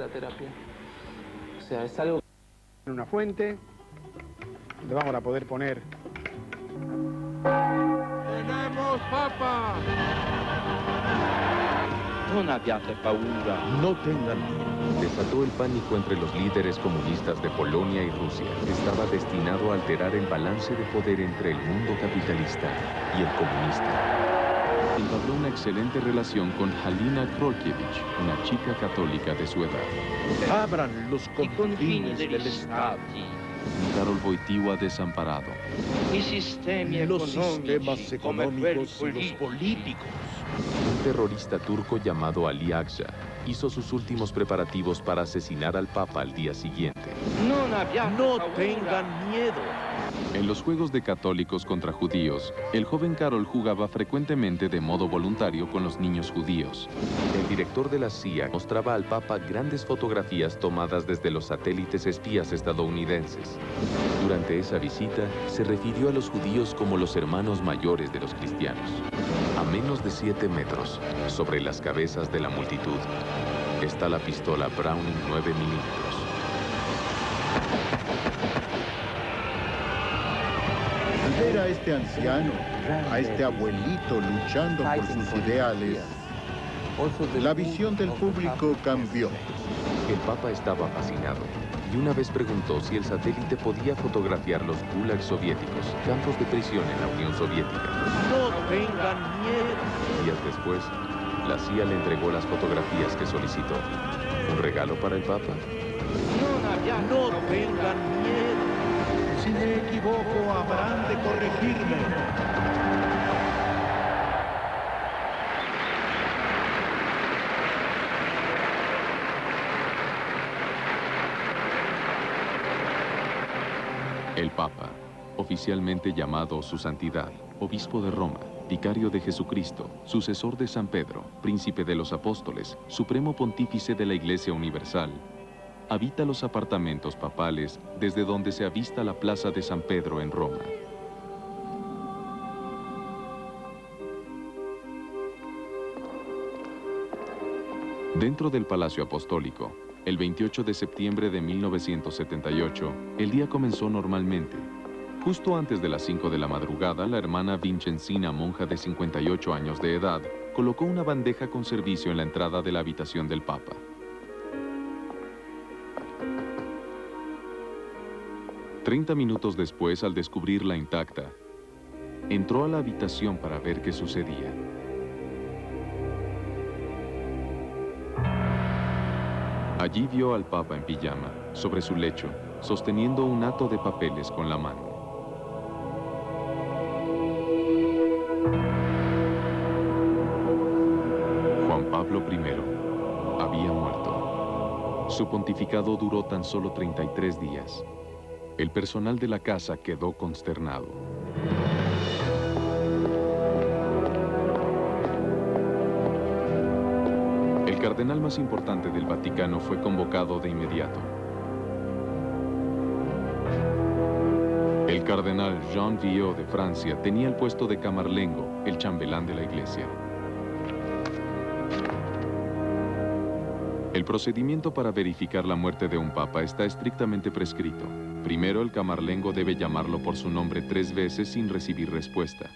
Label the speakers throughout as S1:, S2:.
S1: la terapia. O sea, es algo...
S2: En una fuente, le vamos a poder poner...
S3: ¡Tenemos papa!
S4: Non abbiate paura.
S5: No tengan miedo.
S6: Desató el pánico entre los líderes comunistas de Polonia y Rusia. Estaba destinado a alterar el balance de poder entre el mundo capitalista y el comunista.
S7: Entabló una excelente relación con Halina Krolkiewicz, una chica católica de su edad.
S5: Abran los confines del Estado.
S7: Karol Wojtyła desamparado.
S4: Los sistemas económicos y los políticos.
S6: Un terrorista turco llamado Ali Aksa hizo sus últimos preparativos para asesinar al Papa al día siguiente.
S5: No tengan miedo.
S7: En los Juegos de Católicos contra Judíos, el joven Karol jugaba frecuentemente de modo voluntario con los niños judíos.
S6: El director de la CIA mostraba al Papa grandes fotografías tomadas desde los satélites espías estadounidenses. Durante esa visita, se refirió a los judíos como los hermanos mayores de los cristianos. A menos de 7 metros, sobre las cabezas de la multitud, está la pistola Browning 9 milímetros.
S8: Al ver a este anciano, a este abuelito luchando por sus ideales, la visión del público cambió.
S6: El Papa estaba fascinado y una vez preguntó si el satélite podía fotografiar los gulags soviéticos, campos de prisión en la Unión Soviética.
S5: No tengan miedo.
S6: Días después, la CIA le entregó las fotografías que solicitó. ¿Un regalo para el Papa?
S5: No tengan miedo.
S8: Si me equivoco, habrán de corregirme.
S7: El Papa, oficialmente llamado Su Santidad, Obispo de Roma, Vicario de Jesucristo, Sucesor de San Pedro, Príncipe de los Apóstoles, Supremo Pontífice de la Iglesia Universal, habita los apartamentos papales desde donde se avista la Plaza de San Pedro en Roma. Dentro del Palacio Apostólico, el 28 de septiembre de 1978, el día comenzó normalmente. Justo antes de las 5 de la madrugada, la hermana Vincenzina, monja de 58 años de edad, colocó una bandeja con servicio en la entrada de la habitación del Papa. Treinta minutos después, al descubrirla intacta, entró a la habitación para ver qué sucedía. Allí vio al Papa en pijama, sobre su lecho, sosteniendo un hato de papeles con la mano. Juan Pablo I había muerto. Su pontificado duró tan solo 33 días. El personal de la casa quedó consternado. El cardenal más importante del Vaticano fue convocado de inmediato. El cardenal Jean Viot de Francia tenía el puesto de camarlengo, el chambelán de la iglesia. El procedimiento para verificar la muerte de un papa está estrictamente prescrito. Primero, el camarlengo debe llamarlo por su nombre 3 veces sin recibir respuesta.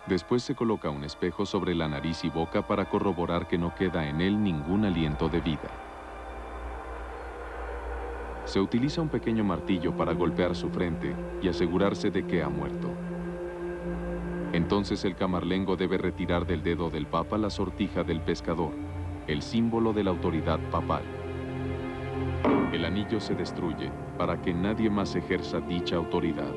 S7: Después se coloca un espejo sobre la nariz y boca para corroborar que no queda en él ningún aliento de vida. Se utiliza un pequeño martillo para golpear su frente y asegurarse de que ha muerto. Entonces el camarlengo debe retirar del dedo del papa la sortija del pescador, el símbolo de la autoridad papal. El anillo se destruye para que nadie más ejerza dicha autoridad.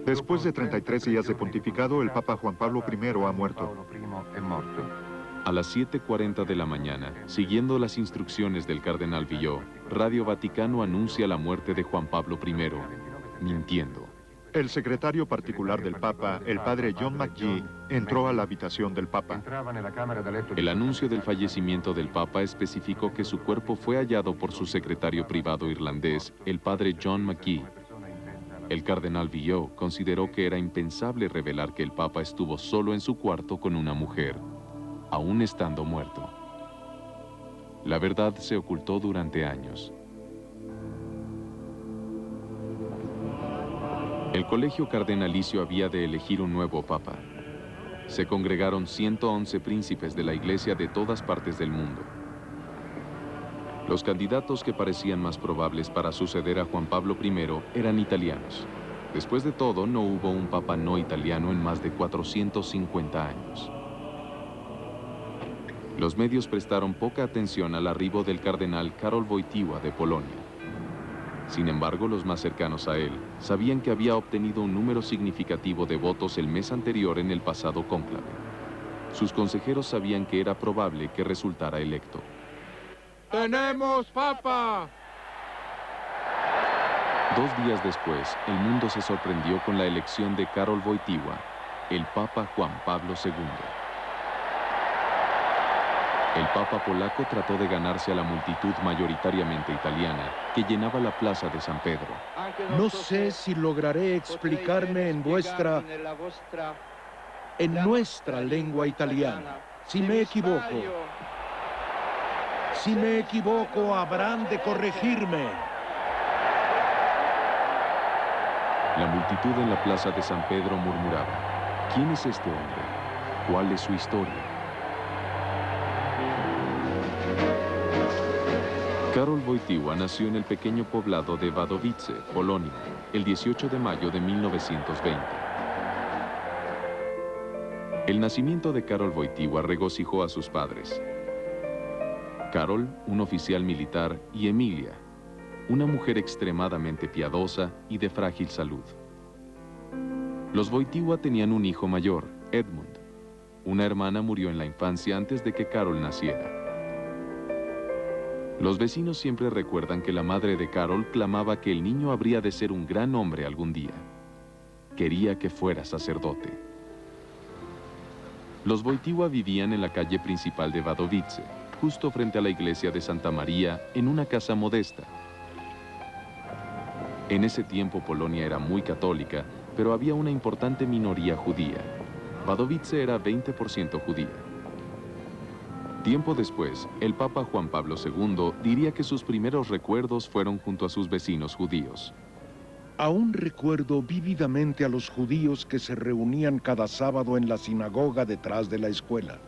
S9: Después de 33 días de pontificado, el Papa Juan Pablo I ha muerto.
S7: A las 7:40 de la mañana, siguiendo las instrucciones del cardenal Viot, Radio Vaticano anuncia la muerte de Juan Pablo I, mintiendo.
S9: El secretario particular del Papa, el padre John McGee, entró a la habitación del Papa.
S7: El anuncio del fallecimiento del Papa especificó que su cuerpo fue hallado por su secretario privado irlandés, el padre John McGee. El cardenal Viot consideró que era impensable revelar que el Papa estuvo solo en su cuarto con una mujer, aún estando muerto. La verdad se ocultó durante años. El colegio cardenalicio había de elegir un nuevo papa. Se congregaron 111 príncipes de la iglesia de todas partes del mundo. Los candidatos que parecían más probables para suceder a Juan Pablo I eran italianos. Después de todo, no hubo un papa no italiano en más de 450 años. Los medios prestaron poca atención al arribo del cardenal Karol Wojtyła de Polonia. Sin embargo, los más cercanos a él sabían que había obtenido un número significativo de votos el mes anterior en el pasado cónclave. Sus consejeros sabían que era probable que resultara electo.
S3: ¡Tenemos papa!
S7: 2 días después, el mundo se sorprendió con la elección de Karol Wojtyła, el Papa Juan Pablo II. El Papa polaco trató de ganarse a la multitud mayoritariamente italiana que llenaba la plaza de San Pedro.
S5: No sé si lograré explicarme en nuestra lengua italiana. Si me equivoco, habrán de corregirme.
S7: La multitud en la plaza de San Pedro murmuraba: ¿quién es este hombre? ¿Cuál es su historia? Karol Wojtyła nació en el pequeño poblado de Wadowice, Polonia, el 18 de mayo de 1920. El nacimiento de Karol Wojtyła regocijó a sus padres. Karol, un oficial militar, y Emilia, una mujer extremadamente piadosa y de frágil salud. Los Wojtyła tenían un hijo mayor, Edmund. Una hermana murió en la infancia antes de que Karol naciera. Los vecinos siempre recuerdan que la madre de Karol clamaba que el niño habría de ser un gran hombre algún día. Quería que fuera sacerdote. Los Wojtyła vivían en la calle principal de Wadowice, justo frente a la iglesia de Santa María, en una casa modesta. En ese tiempo Polonia era muy católica, pero había una importante minoría judía. Wadowice era 20% judía. Tiempo después, el Papa Juan Pablo II diría que sus primeros recuerdos fueron junto a sus vecinos judíos.
S5: Aún recuerdo vívidamente a los judíos que se reunían cada sábado en la sinagoga detrás de la escuela.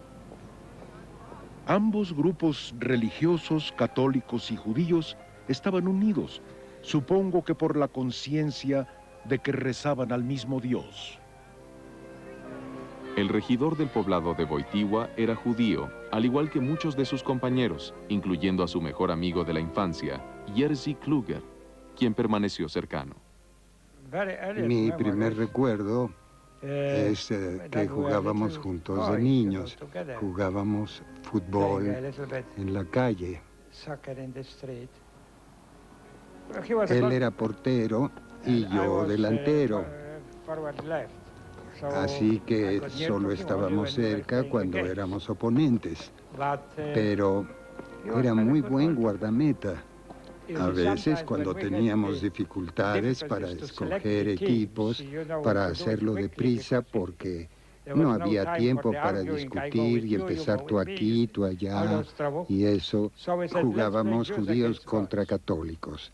S5: Ambos grupos religiosos, católicos y judíos, estaban unidos, supongo que por la conciencia de que rezaban al mismo Dios.
S7: El regidor del poblado de Wojtyła era judío, al igual que muchos de sus compañeros, incluyendo a su mejor amigo de la infancia, Jerzy Kluger, quien permaneció cercano.
S10: Mi primer recuerdo es que jugábamos juntos de niños. Jugábamos fútbol en la calle. Él era portero y yo delantero. Así que solo estábamos cerca cuando éramos oponentes. Pero era muy buen guardameta. A veces, cuando teníamos dificultades para escoger equipos, para hacerlo deprisa, porque no había tiempo para discutir y empezar tú aquí, tú allá, y eso, jugábamos judíos contra católicos.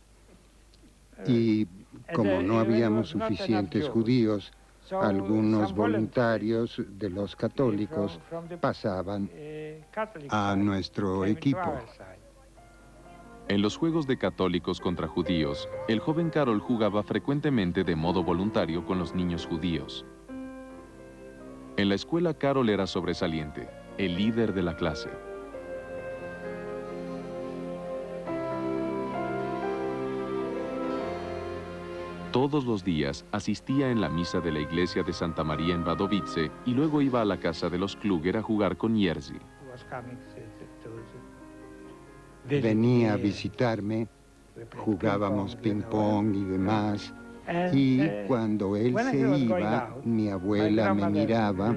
S10: Y como no habíamos suficientes judíos, algunos voluntarios de los católicos pasaban a nuestro equipo.
S7: En los juegos de católicos contra judíos, el joven Karol jugaba frecuentemente de modo voluntario con los niños judíos. En la escuela, Karol era sobresaliente, el líder de la clase. Todos los días asistía en la misa de la iglesia de Santa María en Wadowice y luego iba a la casa de los Kluger a jugar con Jerzy.
S10: Venía a visitarme, jugábamos ping-pong y demás, y cuando él se iba, mi abuela me miraba,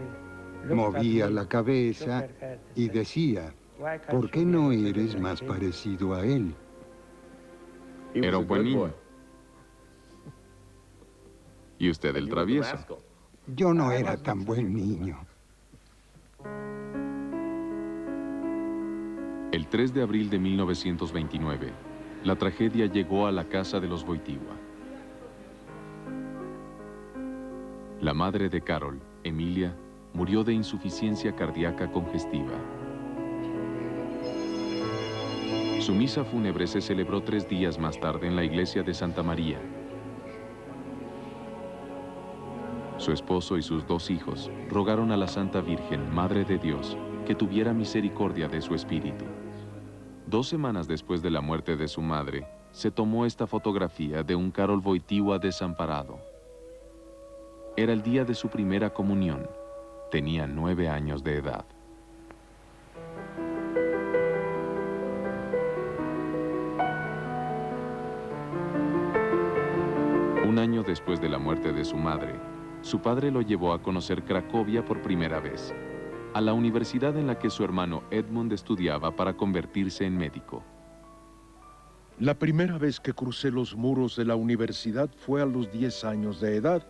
S10: movía la cabeza y decía: ¿por qué no eres más parecido a él?
S7: Era un buen niño. ¿Y usted el travieso?
S10: Yo no era tan buen niño.
S7: El 3 de abril de 1929, la tragedia llegó a la casa de los Wojtyła. La madre de Karol, Emilia, murió de insuficiencia cardíaca congestiva. Su misa fúnebre se celebró 3 días más tarde en la iglesia de Santa María. Su esposo y sus 2 hijos rogaron a la Santa Virgen, Madre de Dios, que tuviera misericordia de su espíritu. 2 semanas después de la muerte de su madre, se tomó esta fotografía de un Karol Wojtyła desamparado. Era el día de su primera comunión. Tenía 9 años de edad. Un año después de la muerte de su madre, su padre lo llevó a conocer Cracovia por primera vez, a la universidad en la que su hermano Edmund estudiaba para convertirse en médico.
S5: La primera vez que crucé los muros de la universidad fue a los 10 años de edad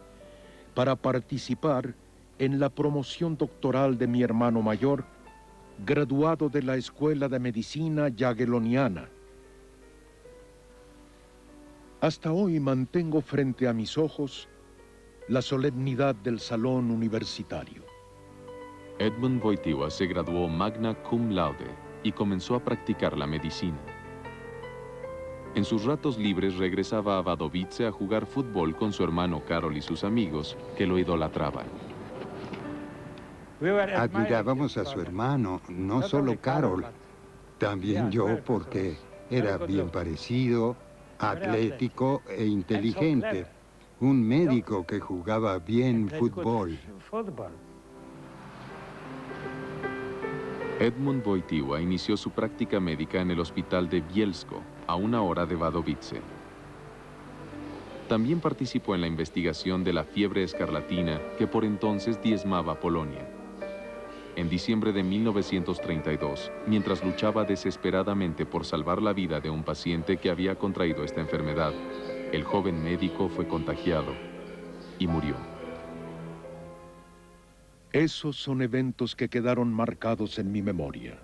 S5: para participar en la promoción doctoral de mi hermano mayor, graduado de la Escuela de Medicina Jagielloniana. Hasta hoy mantengo frente a mis ojos la solemnidad del salón universitario.
S7: Edmund Wojtyła se graduó magna cum laude y comenzó a practicar la medicina. En sus ratos libres regresaba a Wadowice a jugar fútbol con su hermano Karol y sus amigos, que lo idolatraban.
S10: Admirábamos a su hermano, no solo Karol, también yo, porque era bien parecido, atlético e inteligente. Un médico que jugaba bien fútbol.
S7: Edmund Wojtyła inició su práctica médica en el hospital de Bielsko, a 1 hora de Wadowice. También participó en la investigación de la fiebre escarlatina que por entonces diezmaba Polonia. En diciembre de 1932, mientras luchaba desesperadamente por salvar la vida de un paciente que había contraído esta enfermedad, el joven médico fue contagiado y murió.
S5: Esos son eventos que quedaron marcados en mi memoria.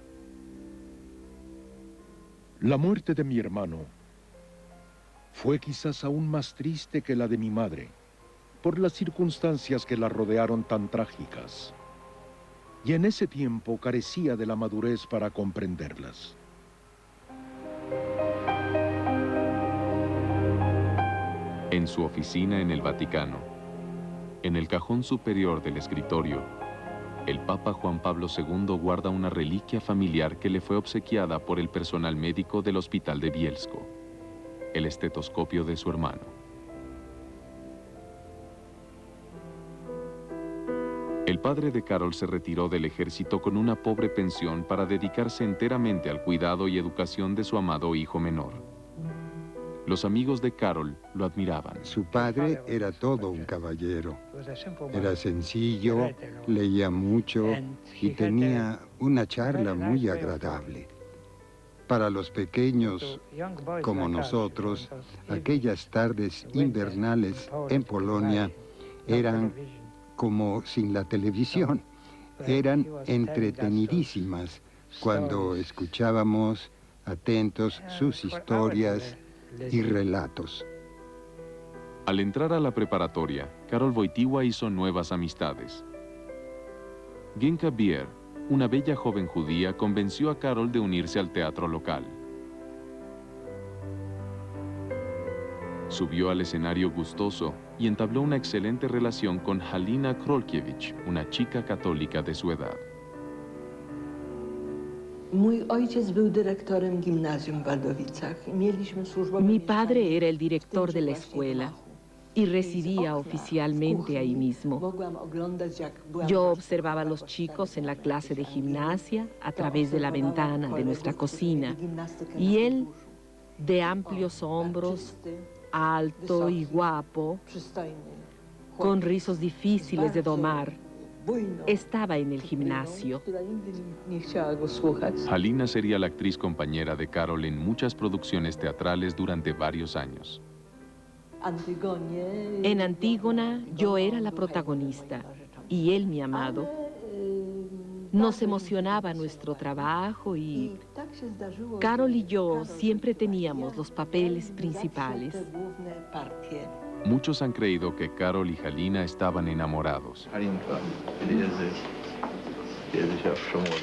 S5: La muerte de mi hermano fue quizás aún más triste que la de mi madre, por las circunstancias que la rodearon tan trágicas. Y en ese tiempo carecía de la madurez para comprenderlas.
S7: En su oficina en el Vaticano, en el cajón superior del escritorio, el Papa Juan Pablo II guarda una reliquia familiar que le fue obsequiada por el personal médico del hospital de Bielsko, el estetoscopio de su hermano. El padre de Karol se retiró del ejército con una pobre pensión para dedicarse enteramente al cuidado y educación de su amado hijo menor. Los amigos de Karol lo admiraban.
S10: Su padre era todo un caballero. Era sencillo, leía mucho y tenía una charla muy agradable. Para los pequeños como nosotros, aquellas tardes invernales en Polonia eran como sin la televisión. Eran entretenidísimas cuando escuchábamos atentos sus historias y relatos.
S7: Al entrar a la preparatoria, Karol Wojtyła hizo nuevas amistades. Ginka Bier, una bella joven judía, convenció a Karol de unirse al teatro local. Subió al escenario gustoso y entabló una excelente relación con Halina Królkiewicz, una chica católica de su edad.
S11: Mi padre era el director de la escuela y residía oficialmente ahí mismo. Yo observaba a los chicos en la clase de gimnasia a través de la ventana de nuestra cocina y él, de amplios hombros, alto y guapo, con rizos difíciles de domar, estaba en el gimnasio.
S7: Halina sería la actriz compañera de Karol en muchas producciones teatrales durante varios años.
S11: En Antígona yo era la protagonista y él, mi amado, Nos emocionaba nuestro trabajo y Karol y yo siempre teníamos los papeles principales.
S7: Muchos han creído que Karol y Halina estaban enamorados.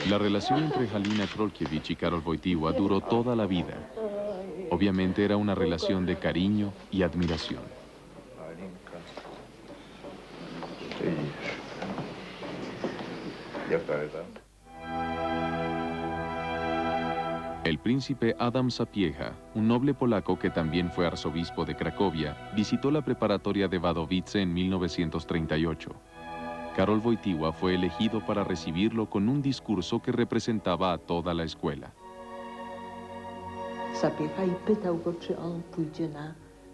S7: La relación entre Halina Królkiewicz y Karol Wojtyła duró toda la vida. Obviamente era una relación de cariño y admiración. El príncipe Adam Sapieha, un noble polaco que también fue arzobispo de Cracovia, visitó la preparatoria de Wadowice en 1938. Karol Wojtyła fue elegido para recibirlo con un discurso que representaba a toda la escuela.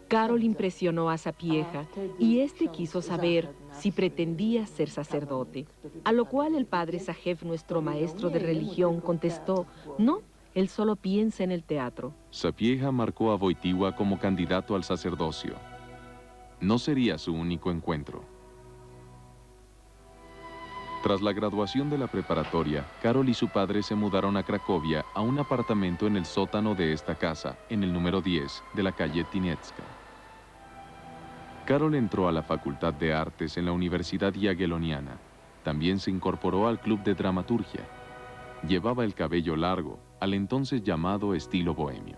S11: Karol impresionó a Sapieha y este quiso saber si pretendía ser sacerdote, a lo cual el padre Sajev, nuestro maestro de religión, contestó: no, él solo piensa en el teatro.
S7: Sapieha marcó a Wojtyła como candidato al sacerdocio. No sería su único encuentro. Tras la graduación de la preparatoria, Karol y su padre se mudaron a Cracovia a un apartamento en el sótano de esta casa, en el número 10 de la calle Tiniecka. Karol entró a la Facultad de Artes en la Universidad Jagielloniana. También se incorporó al club de dramaturgia. Llevaba el cabello largo, al entonces llamado estilo bohemio.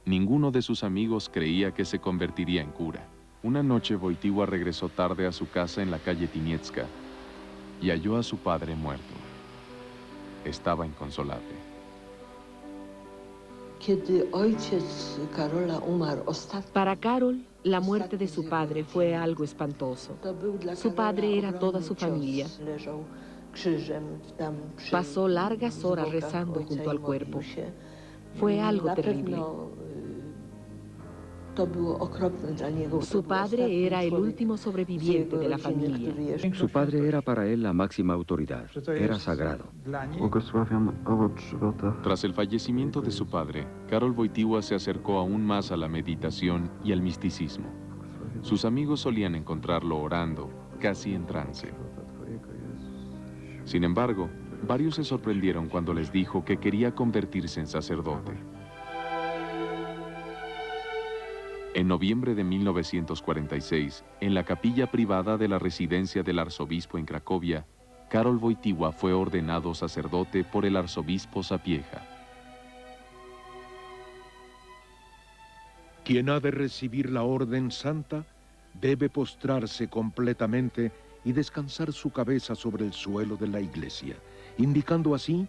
S7: Ninguno de sus amigos creía que se convertiría en cura. Una noche Wojtyła regresó tarde a su casa en la calle Tiniecka y halló a su padre muerto. Estaba inconsolable.
S11: Para Karol, la muerte de su padre fue algo espantoso. Su padre era toda su familia. Pasó largas horas rezando junto al cuerpo. Fue algo terrible. Su padre era el último sobreviviente de la familia.
S12: Su padre era para él la máxima autoridad. Era sagrado.
S7: Tras el fallecimiento de su padre, Karol Wojtyła se acercó aún más a la meditación y al misticismo. Sus amigos solían encontrarlo orando, casi en trance. Sin embargo, varios se sorprendieron cuando les dijo que quería convertirse en sacerdote. En noviembre de 1946, en la capilla privada de la residencia del arzobispo en Cracovia, Karol Wojtyła fue ordenado sacerdote por el arzobispo Sapieha.
S5: Quien ha de recibir la orden santa debe postrarse completamente y descansar su cabeza sobre el suelo de la iglesia, indicando así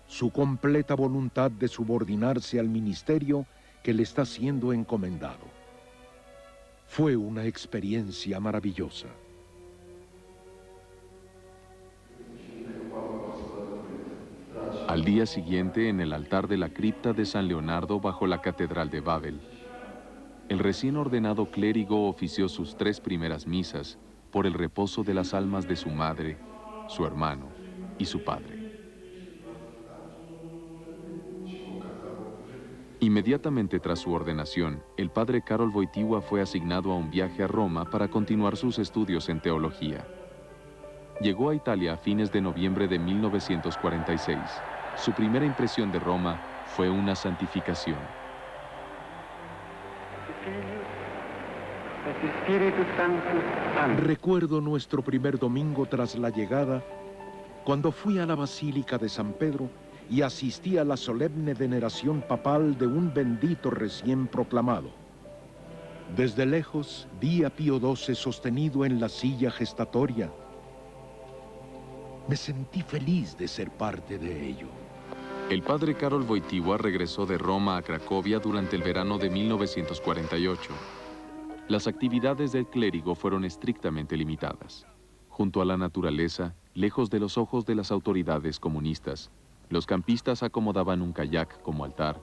S5: su completa voluntad de subordinarse al ministerio que le está siendo encomendado. Fue una experiencia maravillosa.
S7: Al día siguiente, en el altar de la cripta de San Leonardo bajo la Catedral de Babel, el recién ordenado clérigo ofició sus 3 primeras misas por el reposo de las almas de su madre, su hermano y su padre. Inmediatamente tras su ordenación, el padre Karol Wojtyła fue asignado a un viaje a Roma para continuar sus estudios en teología. Llegó a Italia a fines de noviembre de 1946. Su primera impresión de Roma fue una santificación.
S5: Recuerdo nuestro primer domingo tras la llegada, cuando fui a la Basílica de San Pedro y asistí a la solemne veneración papal de un bendito recién proclamado. Desde lejos vi a Pío XII sostenido en la silla gestatoria. Me sentí feliz de ser parte de ello.
S7: El padre Karol Wojtyła regresó de Roma a Cracovia durante el verano de 1948. Las actividades del clérigo fueron estrictamente limitadas. Junto a la naturaleza, lejos de los ojos de las autoridades comunistas, los campistas acomodaban un kayak como altar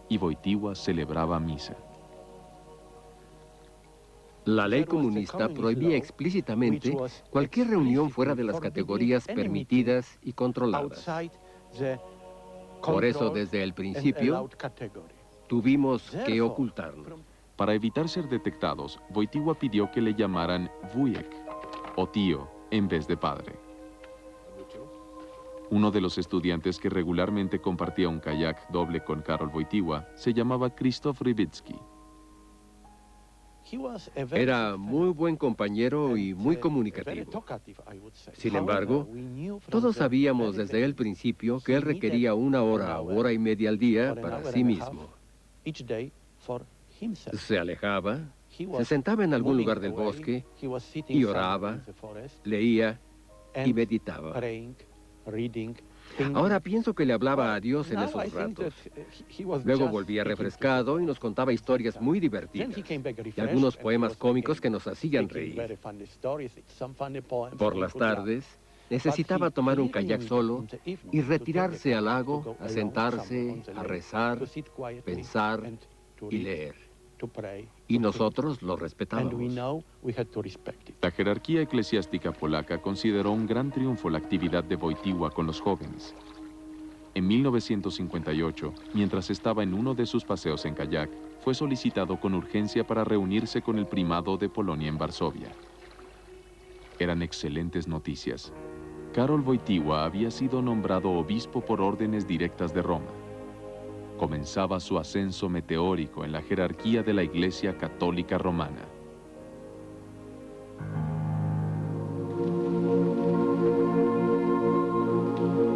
S7: y Wojtyła celebraba misa.
S12: La ley comunista prohibía explícitamente cualquier reunión fuera de las categorías permitidas y controladas. Por eso, desde el principio, tuvimos que ocultarlo.
S7: Para evitar ser detectados, Wojtyła pidió que le llamaran wujek, o tío, en vez de padre. Uno de los estudiantes que regularmente compartía un kayak doble con Karol Wojtyła se llamaba Krzysztof Rybicki.
S12: Era muy buen compañero y muy comunicativo. Sin embargo, todos sabíamos desde el principio que él requería 1 hora o hora y media al día para sí mismo. Se alejaba, se sentaba en algún lugar del bosque y oraba, leía y meditaba. Ahora pienso que le hablaba a Dios en esos ratos. Luego volvía refrescado y nos contaba historias muy divertidas y algunos poemas cómicos que nos hacían reír. Por las tardes, necesitaba tomar un kayak solo y retirarse al lago, a sentarse, a rezar, pensar y leer. Y nosotros lo respetábamos.
S7: La jerarquía eclesiástica polaca consideró un gran triunfo la actividad de Wojtyła con los jóvenes. En 1958, mientras estaba en uno de sus paseos en kayak, fue solicitado con urgencia para reunirse con el primado de Polonia en Varsovia. Eran excelentes noticias. Karol Wojtyła había sido nombrado obispo por órdenes directas de Roma. Comenzaba su ascenso meteórico en la jerarquía de la Iglesia Católica Romana.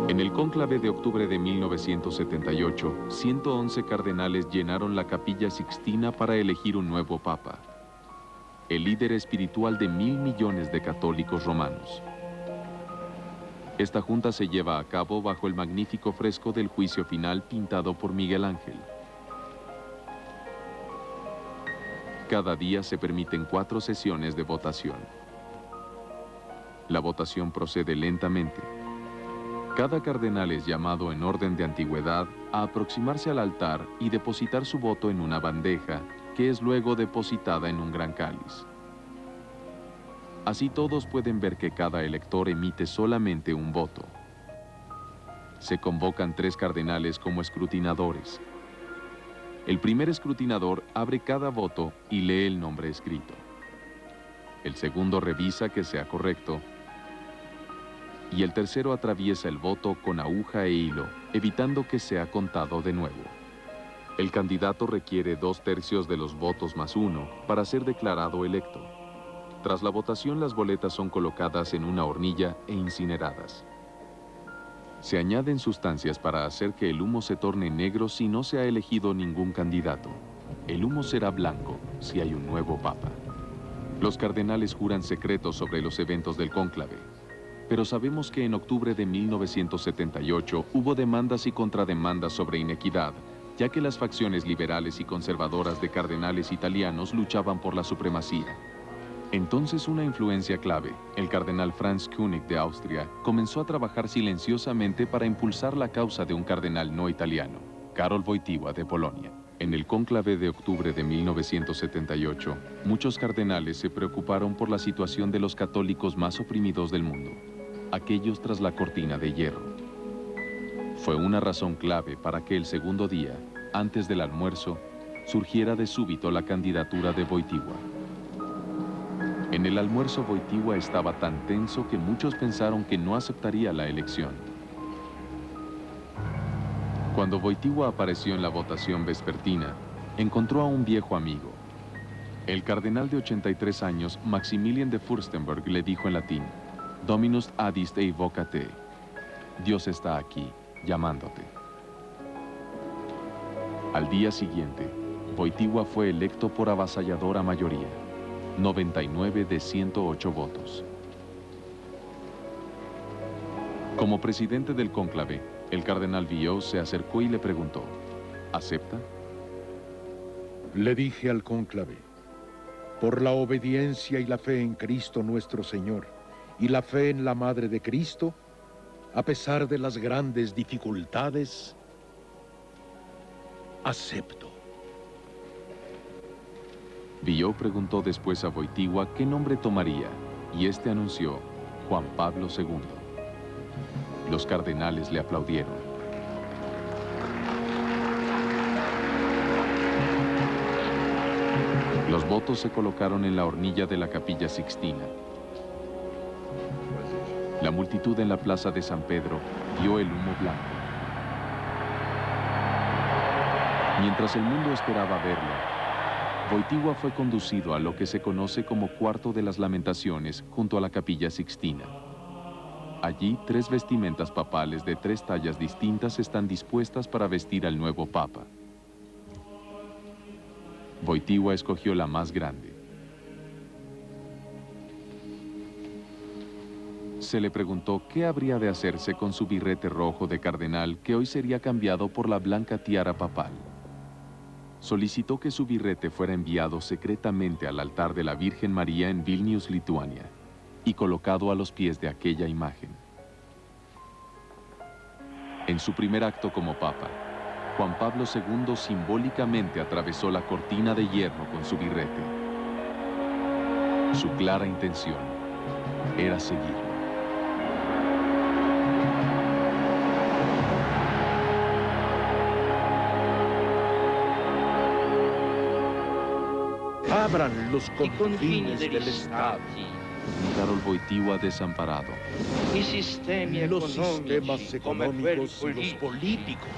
S7: En el cónclave de octubre de 1978, 111 cardenales llenaron la Capilla Sixtina para elegir un nuevo papa, el líder espiritual de 1.000 millones de católicos romanos. Esta junta se lleva a cabo bajo el magnífico fresco del juicio final pintado por Miguel Ángel. Cada día se permiten 4 sesiones de votación. La votación procede lentamente. Cada cardenal es llamado en orden de antigüedad a aproximarse al altar y depositar su voto en una bandeja, que es luego depositada en un gran cáliz. Así todos pueden ver que cada elector emite solamente un voto. Se convocan 3 cardenales como escrutinadores. El primer escrutinador abre cada voto y lee el nombre escrito. El segundo revisa que sea correcto. Y el tercero atraviesa el voto con aguja e hilo, evitando que sea contado de nuevo. El candidato requiere 2/3 de los votos más 1 para ser declarado electo. Tras la votación, las boletas son colocadas en una hornilla e incineradas. Se añaden sustancias para hacer que el humo se torne negro si no se ha elegido ningún candidato. El humo será blanco si hay un nuevo papa. Los cardenales juran secretos sobre los eventos del cónclave, pero sabemos que en octubre de 1978 hubo demandas y contrademandas sobre inequidad, ya que las facciones liberales y conservadoras de cardenales italianos luchaban por la supremacía. Entonces una influencia clave, el cardenal Franz König de Austria, comenzó a trabajar silenciosamente para impulsar la causa de un cardenal no italiano, Karol Wojtyła de Polonia. En el cónclave de octubre de 1978, muchos cardenales se preocuparon por la situación de los católicos más oprimidos del mundo, aquellos tras la cortina de hierro. Fue una razón clave para que el segundo día, antes del almuerzo, surgiera de súbito la candidatura de Wojtyła. En el almuerzo, Wojtyła estaba tan tenso que muchos pensaron que no aceptaría la elección. Cuando Wojtyła apareció en la votación vespertina, encontró a un viejo amigo. El cardenal de 83 años, Maximilian de Fürstenberg, le dijo en latín: Dominus adist ei vocate. Dios está aquí, llamándote. Al día siguiente, Wojtyła fue electo por avasalladora mayoría. 99 de 108 votos. Como presidente del cónclave, el cardenal Viau se acercó y le preguntó: ¿acepta?
S5: Le dije al cónclave: por la obediencia y la fe en Cristo nuestro Señor y la fe en la Madre de Cristo, a pesar de las grandes dificultades, acepto.
S7: Viau preguntó después a Wojtyła qué nombre tomaría, y este anunció: Juan Pablo II. Los cardenales le aplaudieron. Los votos se colocaron en la hornilla de la Capilla Sixtina. La multitud en la plaza de San Pedro vio el humo blanco. Mientras el mundo esperaba verlo, Wojtyła fue conducido a lo que se conoce como Cuarto de las Lamentaciones, junto a la Capilla Sixtina. Allí, 3 vestimentas papales de 3 tallas distintas están dispuestas para vestir al nuevo Papa. Wojtyła escogió la más grande. Se le preguntó qué habría de hacerse con su birrete rojo de cardenal que hoy sería cambiado por la blanca tiara papal. Solicitó que su birrete fuera enviado secretamente al altar de la Virgen María en Vilnius, Lituania, y colocado a los pies de aquella imagen. En su primer acto como Papa, Juan Pablo II simbólicamente atravesó la cortina de hierro con su birrete. Su clara intención era seguirlo.
S5: Abran los confines del Estado.
S7: Karol Wojtyła desamparado.
S5: Los sistemas económicos y los políticos.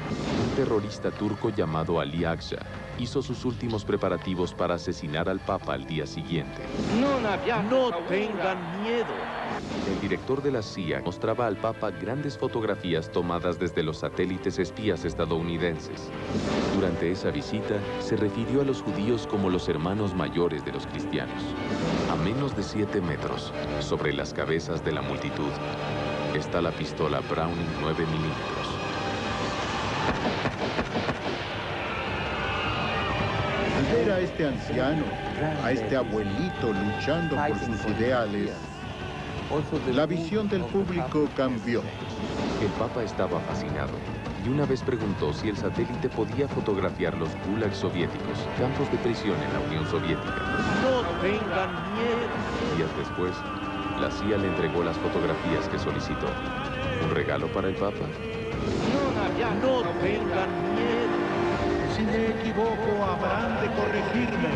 S6: Un terrorista turco llamado Ali Akşa hizo sus últimos preparativos para asesinar al Papa al día siguiente.
S5: No tengan miedo.
S6: El director de la CIA mostraba al Papa grandes fotografías tomadas desde los satélites espías estadounidenses. Durante esa visita, se refirió a los judíos como los hermanos mayores de los cristianos. A menos de 7 metros, sobre las cabezas de la multitud, está la pistola Browning 9 milímetros.
S8: Al ver a este anciano, a este abuelito luchando por sus ideales, la visión del público cambió.
S6: El Papa estaba fascinado y una vez preguntó si el satélite podía fotografiar los gulags soviéticos, campos de prisión en la Unión Soviética.
S5: No tengan miedo.
S6: Días después, la CIA le entregó las fotografías que solicitó. ¿Un regalo para el Papa?
S5: No tengan miedo. Si me equivoco, habrán de corregirme.